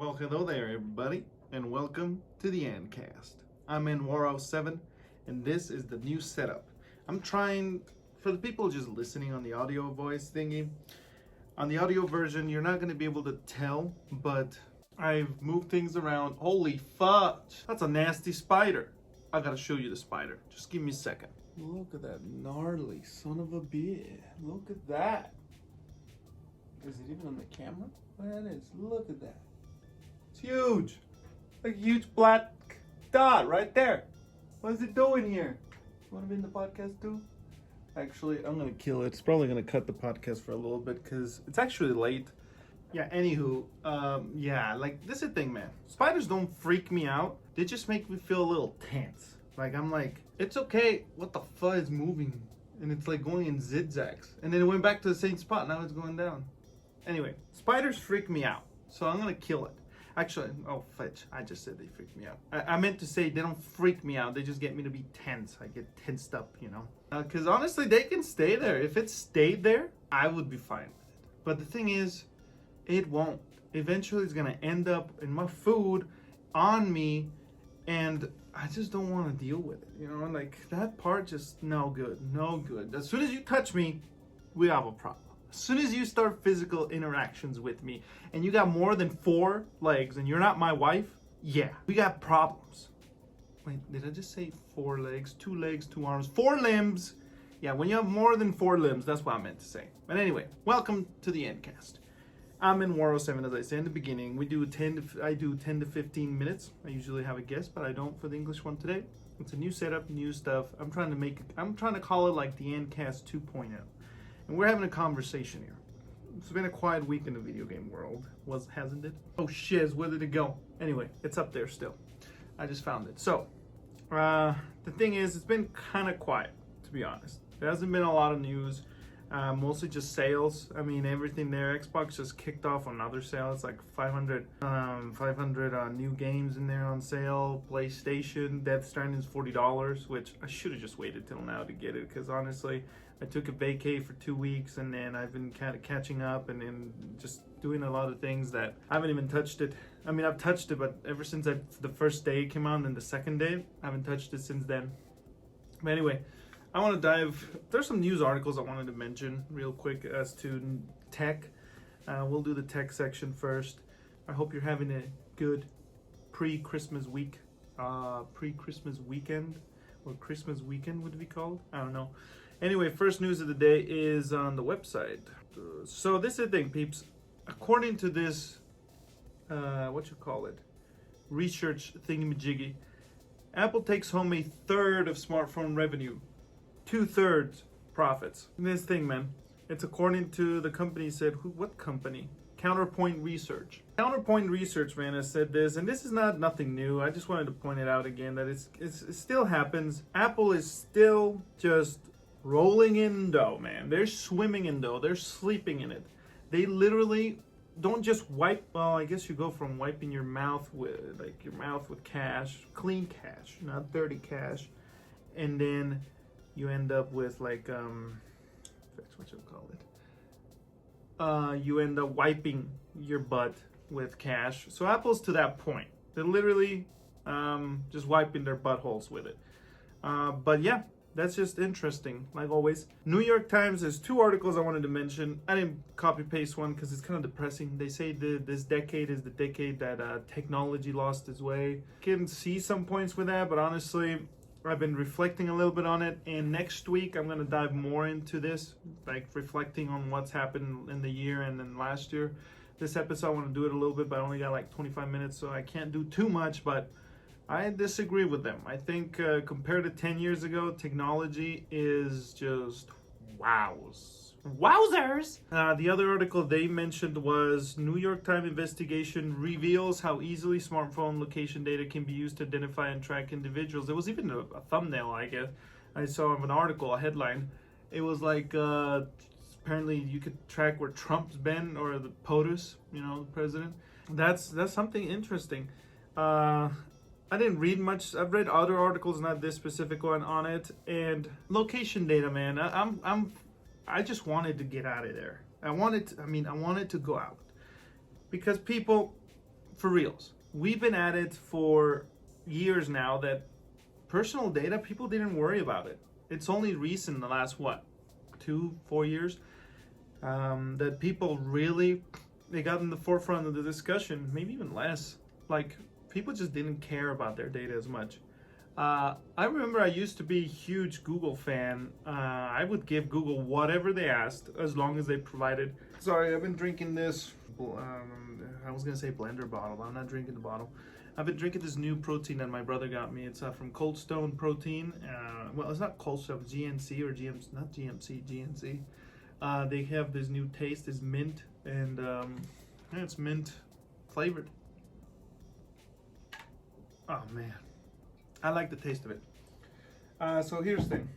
Well, hello there, everybody, and welcome to the ENDCAST. I'm ENG7, and this is the new setup. I'm trying, for the people just listening on the audio voice thingy, on the audio version, you're not going to be able to tell, but I've moved things around. Holy fudge! That's a nasty spider. I gotta show you the spider. Just give me a second. Look at that gnarly son of a bitch. Look at that. Is it even on the camera? There it is. Look at that. It's huge. Like a huge black dot right there. What is it doing here? Want to be in the podcast too? Actually, I'm going to kill it. It's probably going to cut the podcast for a little bit because it's actually late. Yeah, anywho, like this is the thing, man. Spiders don't freak me out. They just make me feel a little tense. Like, I'm like, it's okay. What the fuck is moving? And it's like going in zigzags. And then it went back to the same spot. Now it's going down. Anyway, spiders freak me out. So I'm going to kill it. Actually, oh, fetch. I just said they freak me out. I meant to say they don't freak me out. They just get me to be tense. I get tensed up, you know. Because honestly, they can stay there. If it stayed there, I would be fine with it. But the thing is, it won't. Eventually, it's going to end up in my food, on me, and I just don't want to deal with it. You know, like that part just no good. No good. As soon as you touch me, we have a problem. As soon as you start physical interactions with me and you got more than 4 legs and you're not my wife, yeah, we got problems. Wait, did I just say 4 legs, 2 arms, 4 limbs? Yeah, when you have more than 4 limbs, that's what I meant to say. But anyway, welcome to the ENDCAST. I'm in ENG7, as I said in the beginning. I do 10 to 15 minutes. I usually have a guest, but I don't for the English one today. It's a new setup, new stuff. I'm trying to call it like the ENDCAST 2.0. And we're having a conversation here. It's been a quiet week in the video game world, hasn't it? Oh shiz, where did it go? Anyway, it's up there still. I just found it. So, the thing is, it's been kind of quiet, to be honest. There hasn't been a lot of news, mostly just sales. I mean, everything there. Xbox just kicked off another sale. It's like 500 new games in there on sale. PlayStation, Death Stranding is $40, which I should have just waited till now to get it, because honestly, I took a vacay for 2 weeks, and then I've been kind of catching up and just doing a lot of things that I haven't even touched it. I mean, I've touched it, but ever since the first day it came out and then the second day, I haven't touched it since then. But anyway, I want to there's some news articles I wanted to mention real quick as to tech. We'll do the tech section first. I hope you're having a good pre-Christmas week, pre-Christmas weekend, or Christmas weekend would it be called? I don't know. Anyway, first news of the day is on the website. So this is the thing, peeps. According to this, research thingamajiggy, Apple takes home a third of smartphone revenue, 2/3 profits. And this thing, man, it's according to the company said, what company? Counterpoint Research. Counterpoint Research, man, has said this, and this is nothing new. I just wanted to point it out again that it still happens. Apple is still just rolling in dough, man. They're swimming in dough. They're sleeping in it. They literally don't just wipe. Well, I guess you go from wiping your mouth with cash, clean cash, not dirty cash, and then you end up with what you call it. You end up wiping your butt with cash. So Apple's to that point. They're literally just wiping their buttholes with it. But yeah. That's just interesting, like always. New York Times, there's 2 articles I wanted to mention. I didn't copy paste one because it's kind of depressing. They say this decade is the decade that technology lost its way. Can see some points with that, but honestly, I've been reflecting a little bit on it. And next week, I'm going to dive more into this, like reflecting on what's happened in the year and then last year. This episode, I want to do it a little bit, but I only got like 25 minutes, so I can't do too much, but I disagree with them. I think compared to 10 years ago, technology is just wowzers. The other article they mentioned was New York Times investigation reveals how easily smartphone location data can be used to identify and track individuals. There was even a thumbnail, I guess, I saw of an article, a headline. It was like, apparently you could track where Trump's been, or the POTUS, the president. That's something interesting. I didn't read much. I've read other articles, not this specific one on it. And location data, man. I just wanted to get out of there. I wanted to go out because people, for reals. We've been at it for years now that personal data, people didn't worry about it. It's only recent in the last, 2-4 years, that people really, they got in the forefront of the discussion, maybe even less. Like, people just didn't care about their data as much. I remember I used to be a huge Google fan. I would give Google whatever they asked as long as they provided. Sorry, I've been drinking this, I was gonna say blender bottle. I'm not drinking the bottle. I've been drinking this new protein that my brother got me. It's from Cold Stone Protein. Well, it's not Cold Stone, GNC or GMC, not GMC, GNC. They have this new taste, is mint, and it's mint flavored. Oh man, I like the taste of it. So here's the thing.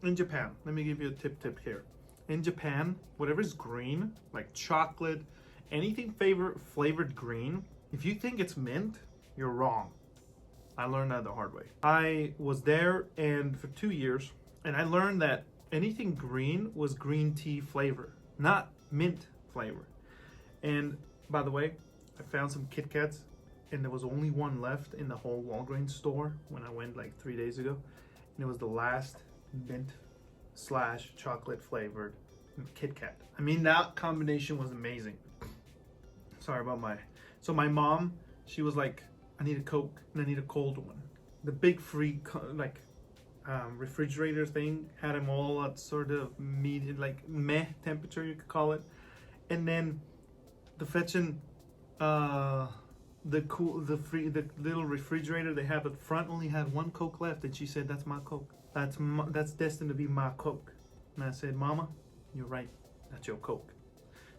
In Japan, let me give you a tip here. In Japan, whatever is green, like chocolate, anything flavored green, if you think it's mint, you're wrong. I learned that the hard way. I was there and for 2 years, and I learned that anything green was green tea flavor, not mint flavor. And by the way, I found some Kit Kats, and there was only one left in the whole Walgreens store when I went like 3 days ago. And it was the last mint/chocolate flavored Kit Kat. I mean, that combination was amazing. Sorry about so my mom, she was like, I need a Coke and I need a cold one. The big free refrigerator thing had them all at sort of medium, like meh temperature, you could call it. And then the fetching, the little refrigerator they have at the front only had one Coke left, and she said, "That's my Coke. That's destined to be my Coke." And I said, "Mama, you're right. That's your Coke."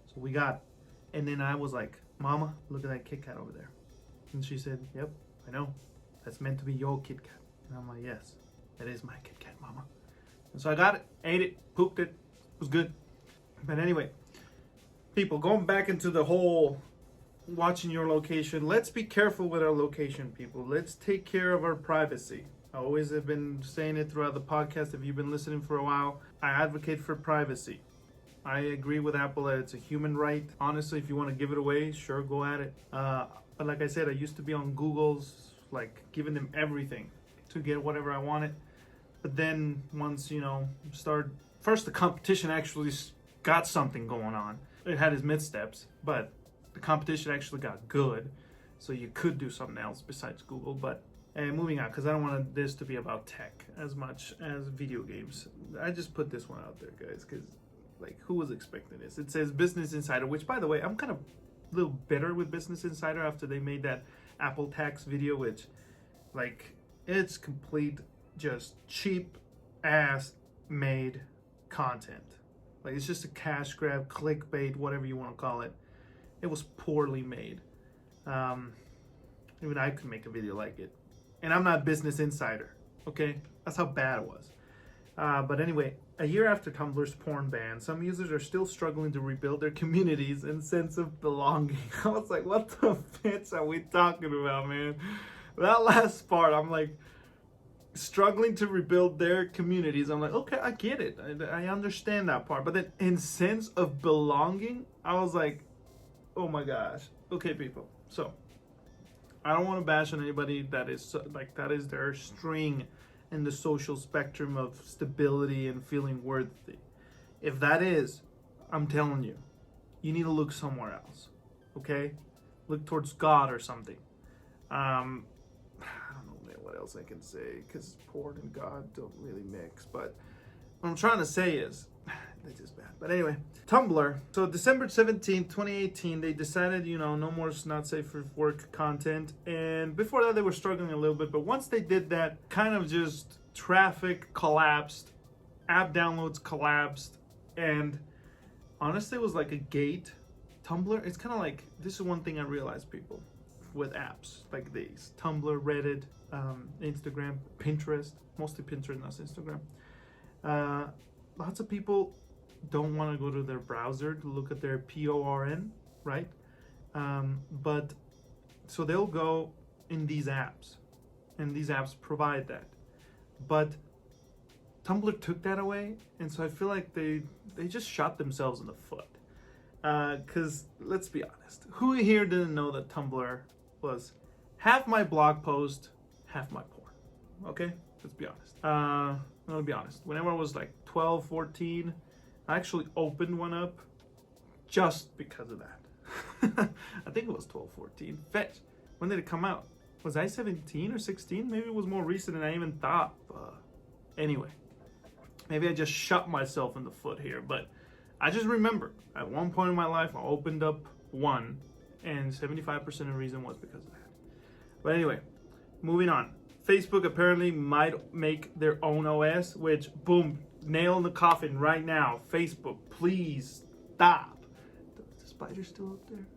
So we got it. And then I was like, "Mama, look at that Kit Kat over there." And she said, "Yep, I know. That's meant to be your Kit Kat." And I'm like, "Yes, that is my Kit Kat, Mama." And so I got it, ate it, pooped it. It was good. But anyway, people, going back into the whole watching your location, let's be careful with our location, people. Let's take care of our privacy. I always have been saying it throughout the podcast. If you've been listening for a while, I advocate for privacy. I agree with Apple that it's a human right. Honestly, if you want to give it away, sure, go at it. But like I said, I used to be on Google's, like giving them everything to get whatever I wanted. But then once, first the competition actually got something going on. It had its missteps, but the competition actually got good. So you could do something else besides Google. But moving on, because I don't want this to be about tech as much as video games. I just put this one out there, guys, because who was expecting this? It says Business Insider, which, by the way, I'm kind of a little bitter with Business Insider after they made that Apple tax video, which, it's complete, just cheap ass made content. It's just a cash grab, clickbait, whatever you want to call it. It was poorly made. Even I could make a video like it. And I'm not Business Insider, okay? That's how bad it was. But anyway, a year after Tumblr's porn ban, some users are still struggling to rebuild their communities and sense of belonging. I was like, what the bitch are we talking about, man? That last part, I'm like, struggling to rebuild their communities. I'm like, okay, I get it. I understand that part. But then in sense of belonging, I was like, oh my gosh. Okay, people. So, I don't want to bash on anybody that is their string in the social spectrum of stability and feeling worthy. If that is, I'm telling you, you need to look somewhere else, okay? Look towards God or something. I don't know what else I can say, because porn and God don't really mix, but what I'm trying to say is, that's just bad. But anyway, Tumblr. So December 17th, 2018, they decided, no more not safe for work content. And before that, they were struggling a little bit. But once they did that, kind of just traffic collapsed, app downloads collapsed. And honestly, it was like a gate. Tumblr, it's kind of like, this is one thing I realized, people, with apps like these. Tumblr, Reddit, Instagram, Pinterest. Mostly Pinterest, not Instagram. Lots of people don't want to go to their browser to look at their PORN, right? But so they'll go in these apps, and these apps provide that. But Tumblr took that away, and so I feel like they just shot themselves in the foot. Because let's be honest, who here didn't know that Tumblr was half my blog post, half my porn? Okay, let's be honest. I'll be honest. Whenever I was like 12, 14, I actually opened one up just because of that. I think it was 12, 14. Fetch. When did it come out? Was I 17 or 16? Maybe it was more recent than I even thought. Anyway, maybe I just shot myself in the foot here, but I just remember at one point in my life I opened up one, and 75% of the reason was because of that. But anyway, moving on. Facebook apparently might make their own OS, which, boom, nail in the coffin right now. Facebook, please stop. The spider still up there?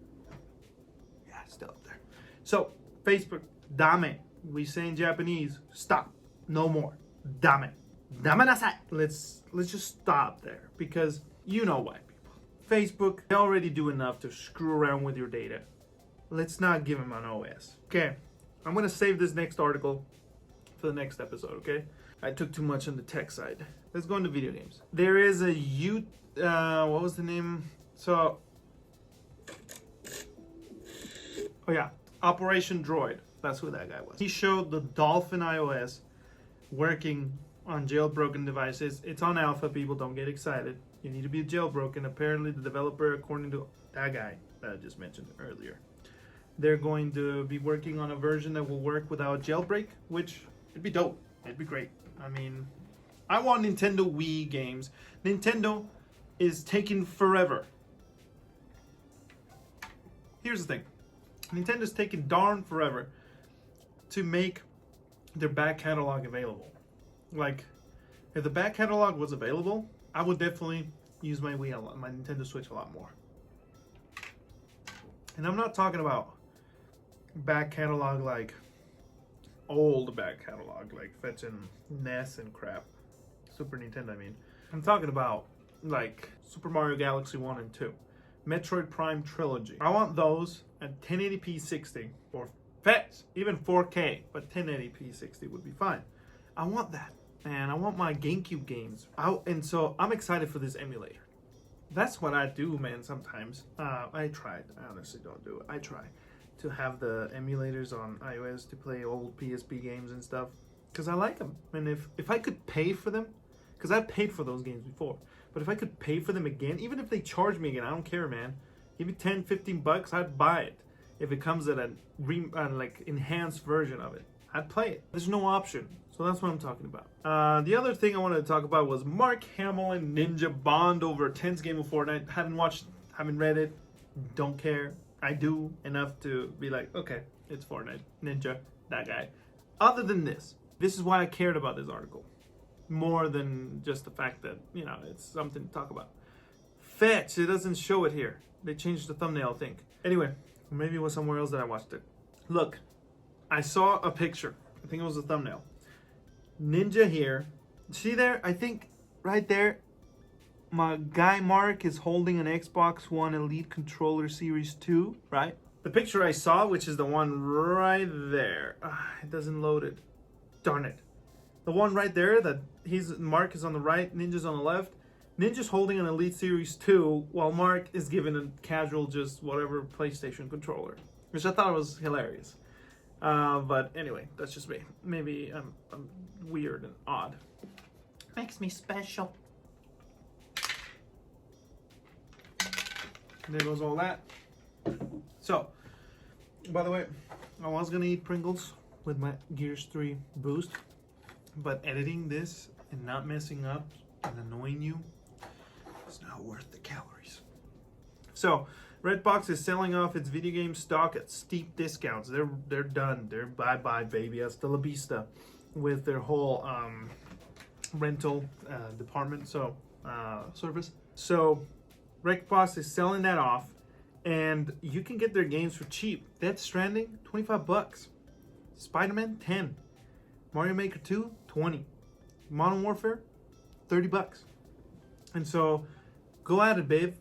Yeah, it's still up there. So, Facebook, dame. We say in Japanese, stop. No more. Dame. Dame nasai. Let's just stop there, because you know why, people. Facebook, they already do enough to screw around with your data. Let's not give them an OS. Okay, I'm going to save this next article for the next episode, okay? I took too much on the tech side. Let's go into video games. There is a what was the name? So, oh yeah, Operation Droid. That's who that guy was. He showed the Dolphin iOS working on jailbroken devices. It's on alpha, people, don't get excited. You need to be jailbroken. Apparently the developer, according to that guy that I just mentioned earlier, they're going to be working on a version that will work without jailbreak, which it'd be dope. It'd be great. I mean, I want Nintendo Wii games. Nintendo is taking forever. Here's the thing. Nintendo's taking darn forever to make their back catalog available. Like, if the back catalog was available, I would definitely use my Wii a lot, my Nintendo Switch a lot more. And I'm not talking about back catalog like old back catalog, like fetching NES and crap. Super Nintendo, I mean. I'm talking about like Super Mario Galaxy 1 and 2. Metroid Prime Trilogy. I want those at 1080p 60 or fetch, even 4K, but 1080p 60 would be fine. I want that. And I want my GameCube games out, and so I'm excited for this emulator. That's what I do, man, sometimes. I tried. I honestly don't do it. I try to have the emulators on iOS to play old PSP games and stuff, because I like them. And if I could pay for them, because I paid for those games before, but if I could pay for them again, even if they charge me again, I don't care, man. Give me 10, 15 bucks, I'd buy it. If it comes at a like enhanced version of it, I'd play it. There's no option. So that's what I'm talking about. The other thing I wanted to talk about was Mark Hamill and Ninja bond over a tense game of Fortnite. Haven't watched, haven't read it, don't care. I do enough to be like, okay, it's Fortnite, Ninja, that guy. Other than this is why I cared about this article. More than just the fact that, you know, it's something to talk about. Fetch, it doesn't show it here. They changed the thumbnail, I think. Anyway, maybe it was somewhere else that I watched it. Look, I saw a picture. I think it was a thumbnail. Ninja here. See there? I think right there, my guy Mark is holding an Xbox One Elite Controller Series 2, right? The picture I saw, which is the one right there. It doesn't load it. Darn it. The one right there, that Mark is on the right, Ninja's on the left. Ninja's holding an Elite Series 2, while Mark is given a casual, just whatever, PlayStation controller. Which I thought was hilarious. But anyway, that's just me. Maybe I'm weird and odd. Makes me special. There goes all that. So, by the way, I was gonna eat Pringles with my Gears 3 boost, but editing this and not messing up and annoying you is not worth the calories. So, Redbox is selling off its video game stock at steep discounts. They're done. They're bye-bye, baby. Hasta la vista with their whole rental department, so service. So Redbox is selling that off, and you can get their games for cheap. Death Stranding, 25 bucks. Spider-Man, 10. Mario Maker 2, 20. Modern Warfare, 30 bucks. And so go at it, babe.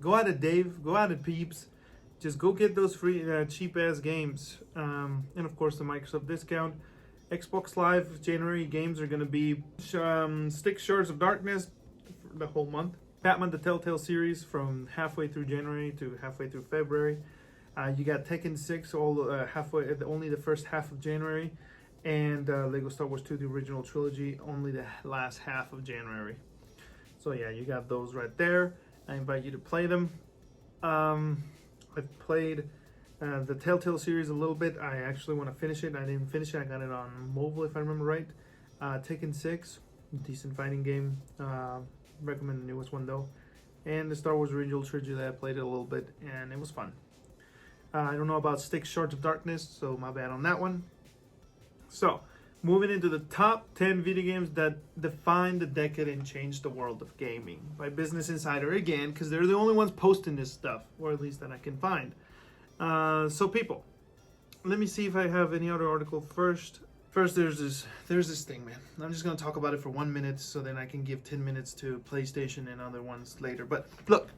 Go at it, Dave. Go at it, peeps. Just go get those free, cheap-ass games. And, of course, the Microsoft discount. Xbox Live January games are going to be Stick Shards of Darkness for the whole month. Batman the Telltale series from halfway through January to halfway through February. You got Tekken 6 all halfway, only the first half of January, and Lego Star Wars 2, the original trilogy, only the last half of January. So yeah, you got those right there. I invite you to play them. I've played the Telltale series a little bit. I actually want to finish it. I didn't finish it. I got it on mobile, if I remember right. Tekken 6, decent fighting game. Recommend the newest one though. And the Star Wars original trilogy that I played it a little bit, and it was fun. I don't know about Styx Shards of Darkness, so my bad on that one. So, moving into the top 10 video games that defined the decade and changed the world of gaming by Business Insider again, because they're the only ones posting this stuff, or at least that I can find. So people, let me see if I have any other article first. First, there's this thing, man. I'm just gonna talk about it for 1 minute, so then I can give 10 minutes to PlayStation and other ones later. But look,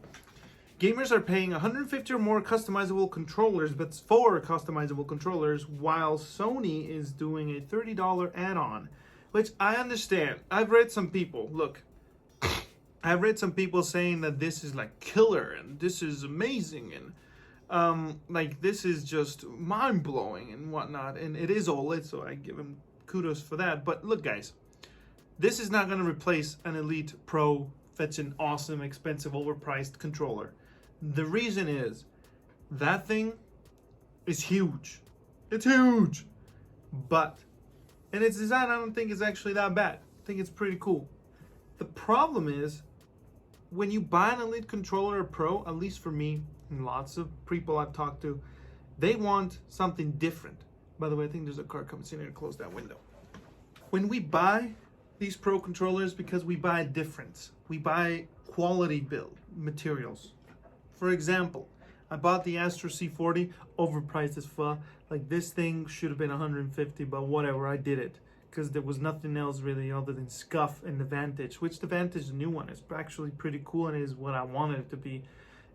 gamers are paying 150 or more customizable controllers, but 4 customizable controllers, while Sony is doing a $30 add-on, which I understand. I've read some people, look, I've read some people saying that this is like killer and this is amazing and like this is just mind-blowing and whatnot, and it is OLED, so I give him kudos for that. But look guys, this is not going to replace an Elite Pro that's an awesome, expensive, overpriced controller. The reason is that thing is huge. It's huge. But, and its design I don't think is actually that bad. I think it's pretty cool. The problem is when you buy an Elite controller or Pro, at least for me and lots of people I've talked to, they want something different. By the way, I think there's a car coming in here to close that window. When we buy these Pro controllers, because we buy difference, we buy quality build materials. For example, I bought the Astro C40, overpriced as fuck. Like this thing should have been 150, but whatever, I did it. Because there was nothing else really other than scuff and the Vantage, which the Vantage, the new one, is actually pretty cool and is what I wanted it to be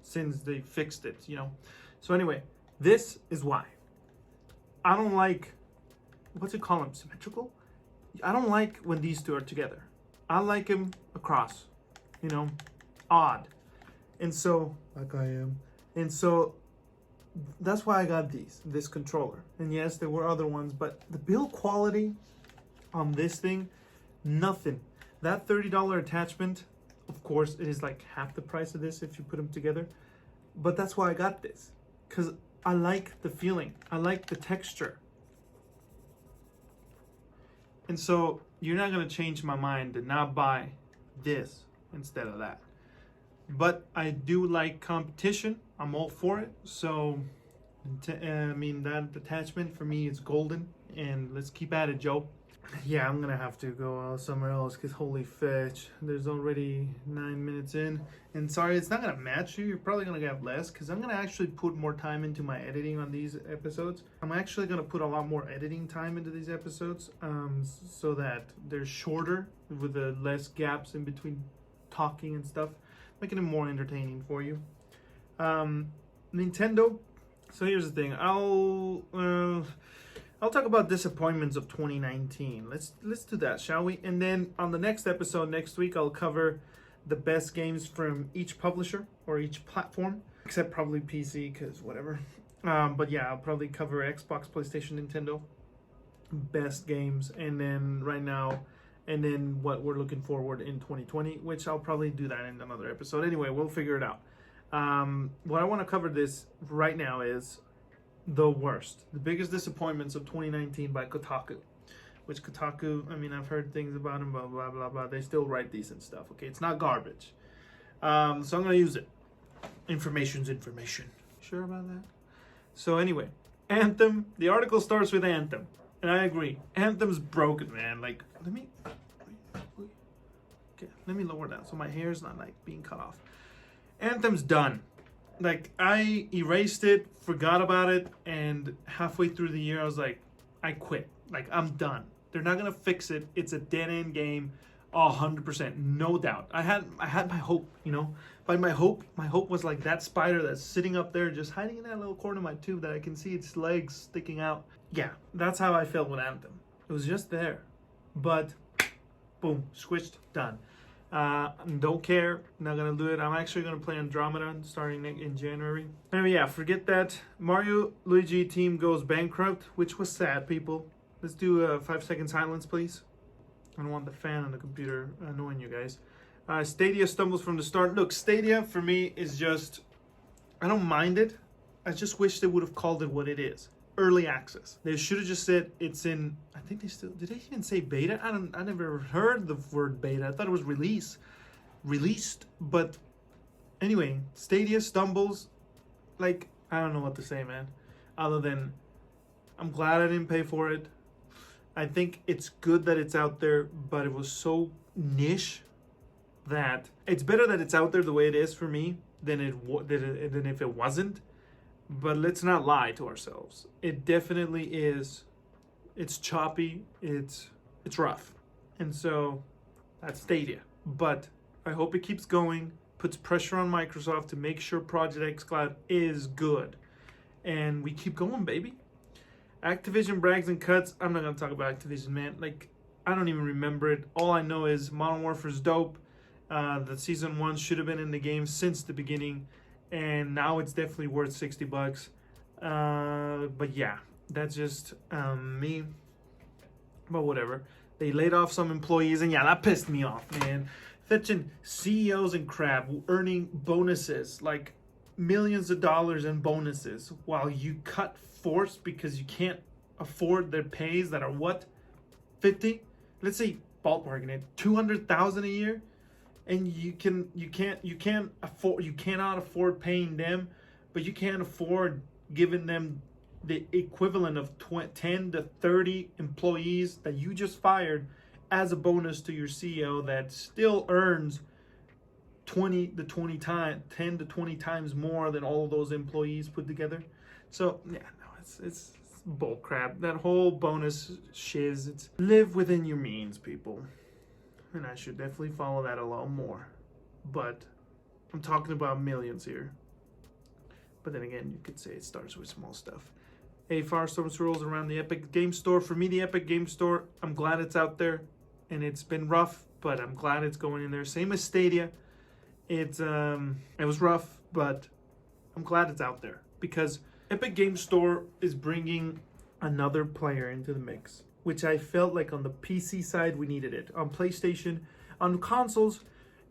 since they fixed it, you know. So anyway, this is why. I don't like, what's it called, them, symmetrical? I don't like when these two are together. I like them across, you know, odd. And so, like I am. And so, that's why I got this controller. And yes, there were other ones, but the build quality on this thing, nothing. That $30 attachment, of course, it is like half the price of this if you put them together. But that's why I got this. Because I like the feeling. I like the texture. And so, you're not going to change my mind to not buy this instead of that. But I do like competition. I'm all for it. So, I mean, that attachment for me is golden. And let's keep at it, Joe. Yeah, I'm gonna have to go somewhere else because holy fetch, there's already 9 minutes in. And sorry, it's not gonna match you. You're probably gonna have less because I'm gonna actually put more time into my editing on these episodes. I'm actually gonna put a lot more editing time into these episodes so that they're shorter with the less gaps in between talking and stuff, making them more entertaining for you. Nintendo. So here's the thing. I'll talk about disappointments of 2019. Let's do that, shall we? And then on the next episode next week, I'll cover the best games from each publisher or each platform, except probably PC, because whatever. But yeah, I'll probably cover Xbox, PlayStation, Nintendo, best games, and then right now, and then what we're looking forward in 2020, which I'll probably do that in another episode. Anyway, we'll figure it out. What I want to cover this right now is the biggest disappointments of 2019 by Kotaku. Which Kotaku, I mean, I've heard things about them, blah, blah, blah, blah. They still write decent stuff, okay? It's not garbage. So I'm going to use it. Information's information. Sure about that? So anyway, Anthem. The article starts with Anthem. And I agree. Anthem's broken, man. Like, let me lower down so my hair's not, like, being cut off. Anthem's done. Like, I erased it, forgot about it, and halfway through the year, I was like, I quit. Like, I'm done. They're not going to fix it. It's a dead-end game, 100%, no doubt. I had my hope, you know? But my hope was like that spider that's sitting up there just hiding in that little corner of my tube that I can see its legs sticking out. Yeah, that's how I felt with Anthem. It was just there. But, boom, switched, done. Don't care. Not gonna do it. I'm actually gonna play Andromeda starting in January. Anyway, yeah, forget that. Mario Luigi team goes bankrupt, which was sad, people. Let's do a 5-second silence, please. I don't want the fan on the computer annoying you guys. Stadia stumbles from the start. Look, Stadia for me is just, I don't mind it. I just wish they would have called it what it is. Early access. They should have just said it's in, I think they still, did they even say beta? I never heard the word beta. I thought it was released. But anyway, Stadia stumbles. Like, I don't know what to say, man. Other than, I'm glad I didn't pay for it. I think it's good that it's out there, but it was so niche that it's better that it's out there the way it is for me than if it wasn't. But let's not lie to ourselves. It definitely is. It's choppy. It's rough. And so that's Stadia. But I hope it keeps going, puts pressure on Microsoft to make sure Project xCloud is good. And we keep going, baby. Activision brags and cuts. I'm not going to talk about Activision, man. Like, I don't even remember it. All I know is Modern Warfare's dope. The Season 1 should have been in the game since the beginning. And now it's definitely worth $60. But yeah, that's just me. But whatever. They laid off some employees, and yeah, that pissed me off, man. Fetching CEOs and crap earning bonuses, like millions of dollars in bonuses, while you cut force because you can't afford their pays that are what? 50? Let's say ballparking it, 200,000 a year. And you cannot afford paying them, but you can't afford giving them the equivalent of 10 to 30 employees that you just fired as a bonus to your CEO that still earns 10 to 20 times more than all of those employees put together. So yeah, no, it's bull crap. That whole bonus shiz. It's live within your means, people. And I should definitely follow that a lot more. But I'm talking about millions here. But then again, you could say it starts with small stuff. Hey, Firestorm's rules around the Epic Game Store. For me, the Epic Game Store, I'm glad it's out there. And it's been rough, but I'm glad it's going in there. Same as Stadia. It was rough, but I'm glad it's out there. Because Epic Game Store is bringing another player into the mix, which I felt like on the PC side, we needed it. On PlayStation, on consoles,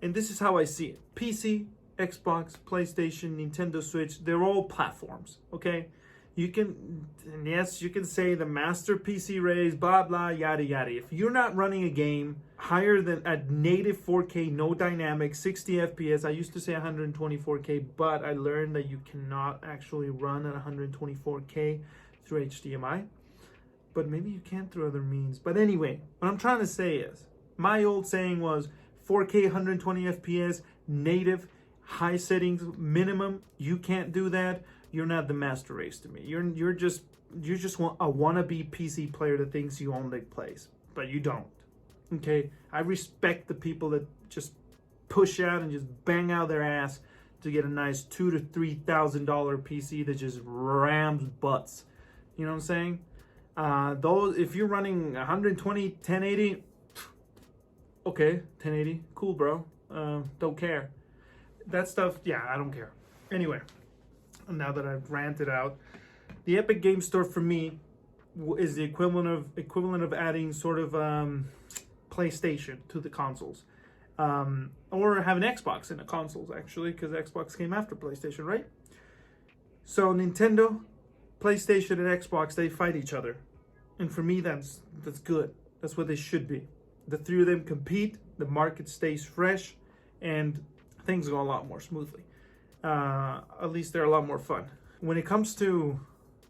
and this is how I see it. PC, Xbox, PlayStation, Nintendo Switch, they're all platforms, okay? You can say the master PC race, blah, blah, yada, yada. If you're not running a game higher than at native 4K, no dynamic, 60 FPS, I used to say 124K, but I learned that you cannot actually run at 124K through HDMI. But maybe you can through other means. But anyway, what I'm trying to say is, my old saying was 4K 120 FPS, native, high settings, minimum. You can't do that. You're not the master race to me. You're just a wannabe PC player that thinks you own the place, but you don't. Okay, I respect the people that just push out and just bang out their ass to get a nice $2,000 to $3,000 PC that just rams butts. You know what I'm saying? Those, if you're running 120, 1080, okay, 1080, cool, bro. Don't care. That stuff, yeah, I don't care. Anyway, now that I've ranted out, the Epic Game Store for me is the equivalent of adding sort of PlayStation to the consoles, or have an Xbox in the consoles actually, because Xbox came after PlayStation, right? So Nintendo, PlayStation, and Xbox, they fight each other. And for me, that's good. That's what they should be. The three of them compete, the market stays fresh, and things go a lot more smoothly. At least they're a lot more fun. When it comes to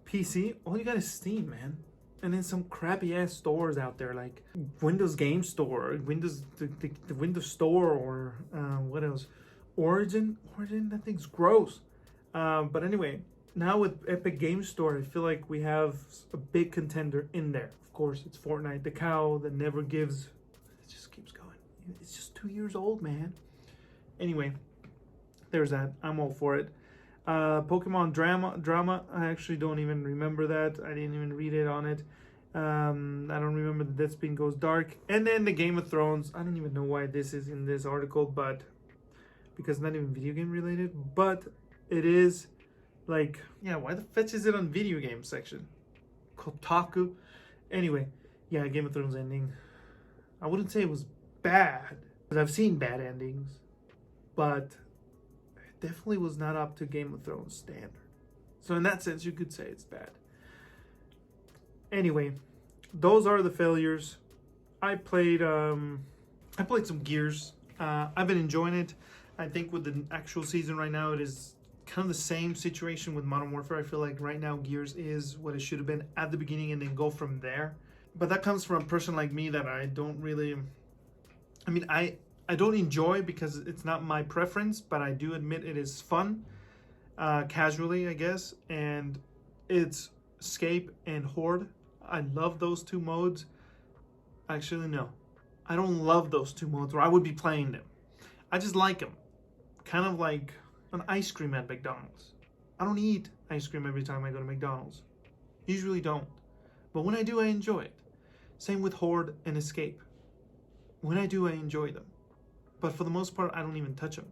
PC, all you got is Steam, man. And then some crappy ass stores out there like Windows Game Store, the Windows Store, or what else? Origin, that thing's gross. But anyway, now with Epic Game Store, I feel like we have a big contender in there. Of course, it's Fortnite, the cow that never gives. It just keeps going. It's just 2 years old, man. Anyway, there's that. I'm all for it. Pokemon drama. I actually don't even remember that. I didn't even read it on it. I don't remember the Death Spin Goes Dark. And then the Game of Thrones. I don't even know why this is in this article, but because it's not even video game related, but it is like, yeah, why the fetch is it on video game section? Kotaku. Anyway, yeah, Game of Thrones ending. I wouldn't say it was bad, because I've seen bad endings, but it definitely was not up to Game of Thrones standard. So in that sense, you could say it's bad. Anyway, those are the failures. I played some Gears. I've been enjoying it. I think with the actual season right now, it is kind of the same situation with Modern Warfare. I feel like right now Gears is what it should have been at the beginning and then go from there. But that comes from a person like me that I don't really... I mean, I don't enjoy because it's not my preference, but I do admit it is fun. Casually, I guess. And it's Escape and Horde. I love those two modes. Actually, no. I don't love those two modes, or I would be playing them. I just like them. Kind of like an ice cream at McDonald's. I don't eat ice cream every time I go to McDonald's. Usually don't. But when I do, I enjoy it. Same with Horde and Escape. When I do, I enjoy them. But for the most part, I don't even touch them.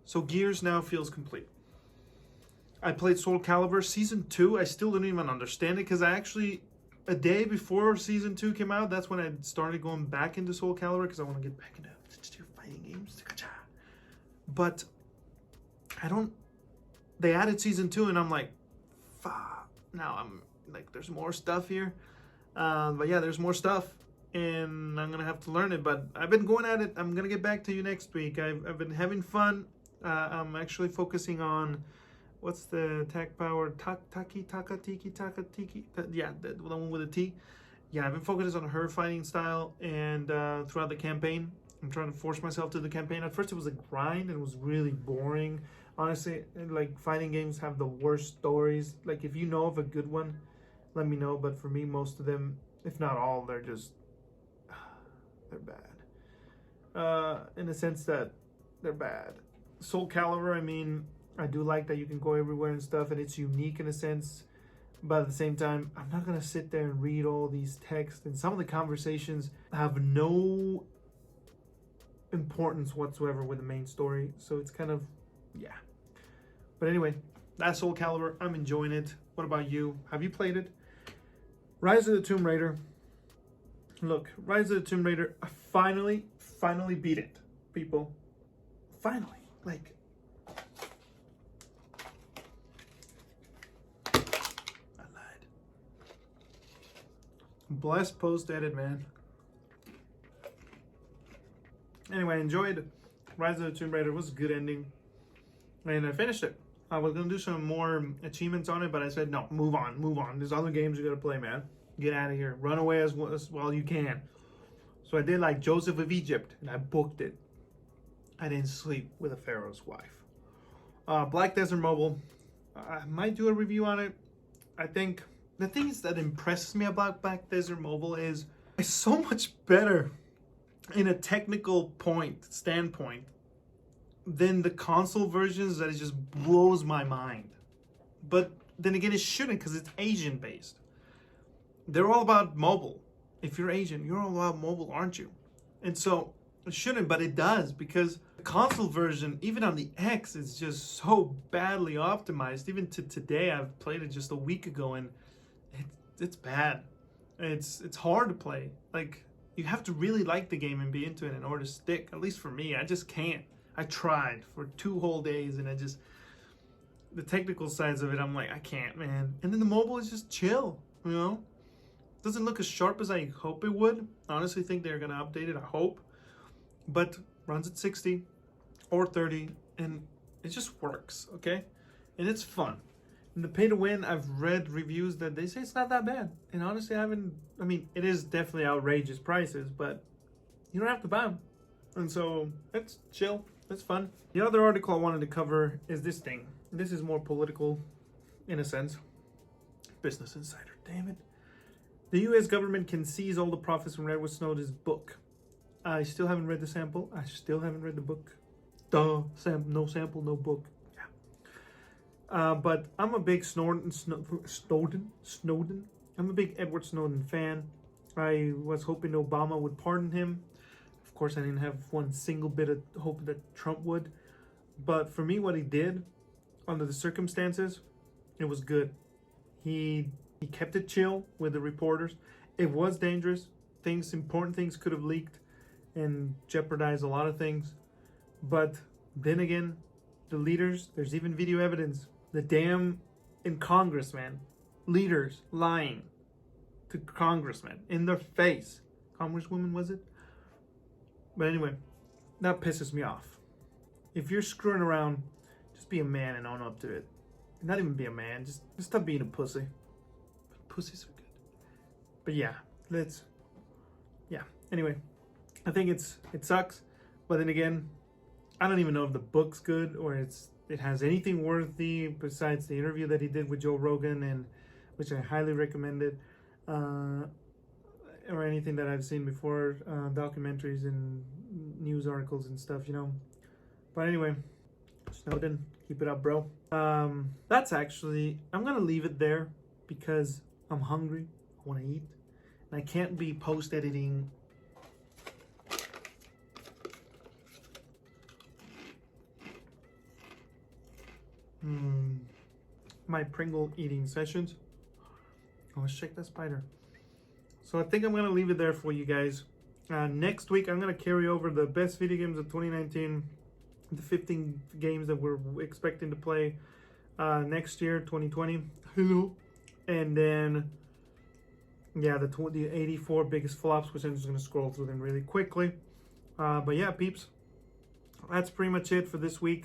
So Gears now feels complete. I played Soul Calibur Season 2. I still didn't even understand it because I actually, a day before Season 2 came out, that's when I started going back into Soul Calibur because I want to get back into fighting games. But they added Season 2 and I'm like, fuck. Now I'm like, there's more stuff here. But yeah, there's more stuff and I'm going to have to learn it. But I've been going at it. I'm going to get back to you next week. I've been having fun. I'm actually focusing on, what's the attack power? Tiki. Yeah, the one with a T. Yeah, I've been focusing on her fighting style and throughout the campaign. I'm trying to force myself to the campaign. At first it was a grind and it was really boring. Honestly, like fighting games have the worst stories. Like if you know of a good one, let me know. But for me, most of them, if not all, they're bad. In the sense that they're bad. Soul Calibur, I mean, I do like that you can go everywhere and stuff and it's unique in a sense. But at the same time, I'm not going to sit there and read all these texts. And some of the conversations have no importance whatsoever with the main story. So it's kind of, yeah. But anyway, that's Soul Calibur. I'm enjoying it. What about you? Have you played it? Rise of the Tomb Raider. Look, Rise of the Tomb Raider, I finally beat it, people. Finally. Like, I lied. Blessed post-edit, man. Anyway, I enjoyed Rise of the Tomb Raider. It was a good ending. And I finished it. I was going to do some more achievements on it, but I said, no, move on. There's other games you got to play, man. Get out of here. Run away as well you can. So I did like Joseph of Egypt, and I booked it. I didn't sleep with a Pharaoh's wife. Black Desert Mobile. I might do a review on it. I think the things that impresses me about Black Desert Mobile is it's so much better in a technical standpoint than the console versions that it just blows my mind. But then again, it shouldn't because it's Asian based. They're all about mobile. If you're Asian, you're all about mobile, aren't you? And so it shouldn't, but it does because the console version, even on the X, is just so badly optimized. Even to today, I've played it just a week ago and it's bad. It's hard to play. Like, you have to really like the game and be into it in order to stick. At least for me, I just can't. I tried for 2 whole days and the technical sides of it, I'm like, I can't, man. And then the mobile is just chill, you know? Doesn't look as sharp as I hope it would. I honestly think they're going to update it, I hope. But runs at 60 or 30 and it just works, okay? And it's fun. And the pay to win, I've read reviews that they say it's not that bad. And honestly, I mean, it is definitely outrageous prices, but you don't have to buy them. And so it's chill, it's fun. The other article I wanted to cover is this thing. This is more political in a sense. Business Insider, damn it. The US government can seize all the profits from Edward Snowden's book. I still haven't read the sample. I still haven't read the book. Duh, no sample, no book. Yeah. But I'm a big Snowden I'm a big Edward Snowden fan. I was hoping Obama would pardon him. Of course, I didn't have one single bit of hope that Trump would. But for me, what he did, under the circumstances, it was good. He kept it chill with the reporters. It was dangerous. Important things could have leaked and jeopardized a lot of things. But then again, the leaders, there's even video evidence. The damn in Congress, man. Leaders lying to congressmen in their face. Congresswoman, was it? But anyway, that pisses me off. If you're screwing around, just be a man and own up to it. Not even be a man, just stop being a pussy. Pussies are good. But yeah, anyway, I think it sucks. But then again, I don't even know if the book's good or it has anything worthy besides the interview that he did with Joe Rogan, and which I highly recommended, or anything that I've seen before, documentaries and news articles and stuff, you know. But anyway, Snowden, keep it up, bro. That's actually, I'm gonna leave it there because I'm hungry. I want to eat, and I can't be post editing. My Pringle eating sessions. Oh, let's check that spider. So I think I'm gonna leave it there for you guys. Next week I'm gonna carry over the best video games of 2019, the 15 games that we're expecting to play next year, 2020. Hello. And then yeah, the 84 biggest flops, which I'm just gonna scroll through them really quickly. But yeah, peeps, that's pretty much it for this week.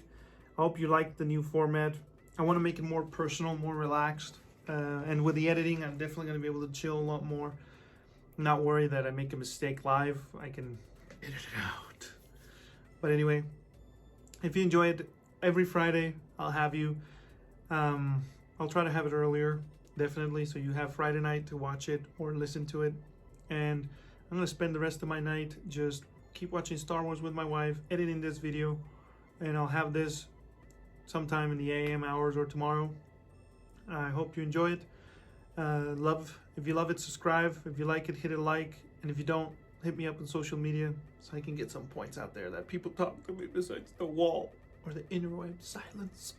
I hope you like the new format. I want to make it more personal, more relaxed. And with the editing, I'm definitely going to be able to chill a lot more. Not worry that I make a mistake live. I can edit it out. But anyway, if you enjoyed, every Friday, I'll have you. I'll try to have it earlier, definitely, so you have Friday night to watch it or listen to it. And I'm going to spend the rest of my night just keep watching Star Wars with my wife, editing this video, and I'll have this sometime in the AM hours or tomorrow. I hope you enjoy it. If you love it, subscribe. If you like it, hit a like. And if you don't, hit me up on social media so I can get some points out there that people talk to me besides the wall or the interweb silence.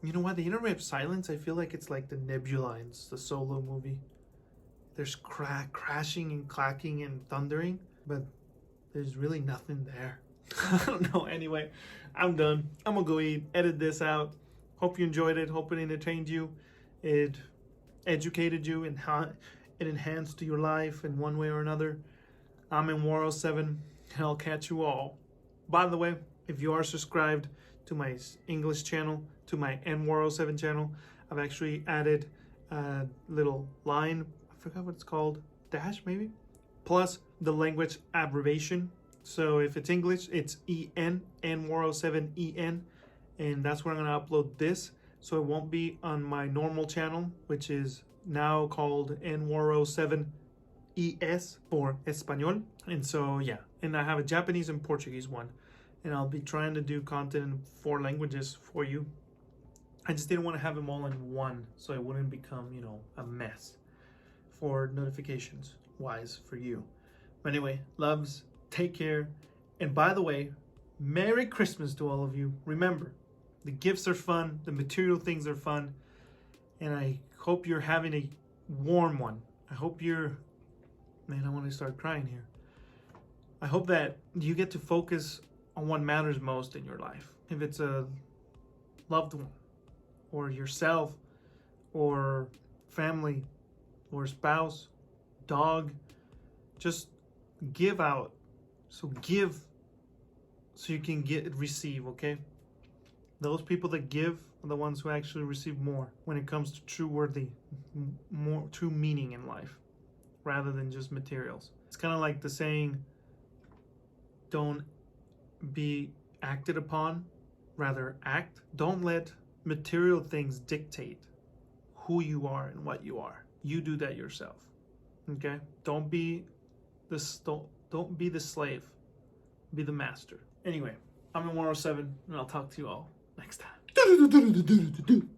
You know why the interweb silence? I feel like it's like the Nebula in the Solo movie. There's crashing and clacking and thundering, but there's really nothing there. I don't know. Anyway, I'm done. I'm gonna go eat, edit this out. Hope you enjoyed it. Hope it entertained you. It educated you and it enhanced your life in one way or another. I'm in War07, and I'll catch you all. By the way, if you are subscribed to my English channel, to my War07 channel, I've actually added a little line. I forgot what it's called. Dash, maybe? Plus the language abbreviation. So if it's English, it's EN, War07 EN, and that's where I'm gonna upload this. So it won't be on my normal channel, which is now called War07 ES for Espanol. And so yeah, and I have a Japanese and Portuguese one, and I'll be trying to do content in 4 languages for you. I just didn't want to have them all in one, so it wouldn't become, you know, a mess for notifications wise for you. But anyway, loves. Take care. And by the way, Merry Christmas to all of you. Remember, the gifts are fun. The material things are fun. And I hope you're having a warm one. I hope you're... Man, I want to start crying here. I hope that you get to focus on what matters most in your life. If it's a loved one, or yourself, or family, or spouse, dog, just give out. So give so you can receive, okay? Those people that give are the ones who actually receive more when it comes to true meaning in life, rather than just materials. It's kind of like the saying, don't be acted upon, rather act. Don't let material things dictate who you are and what you are. You do that yourself, okay? Don't be the slave, be the master. Anyway, I'm in 107, and I'll talk to you all next time.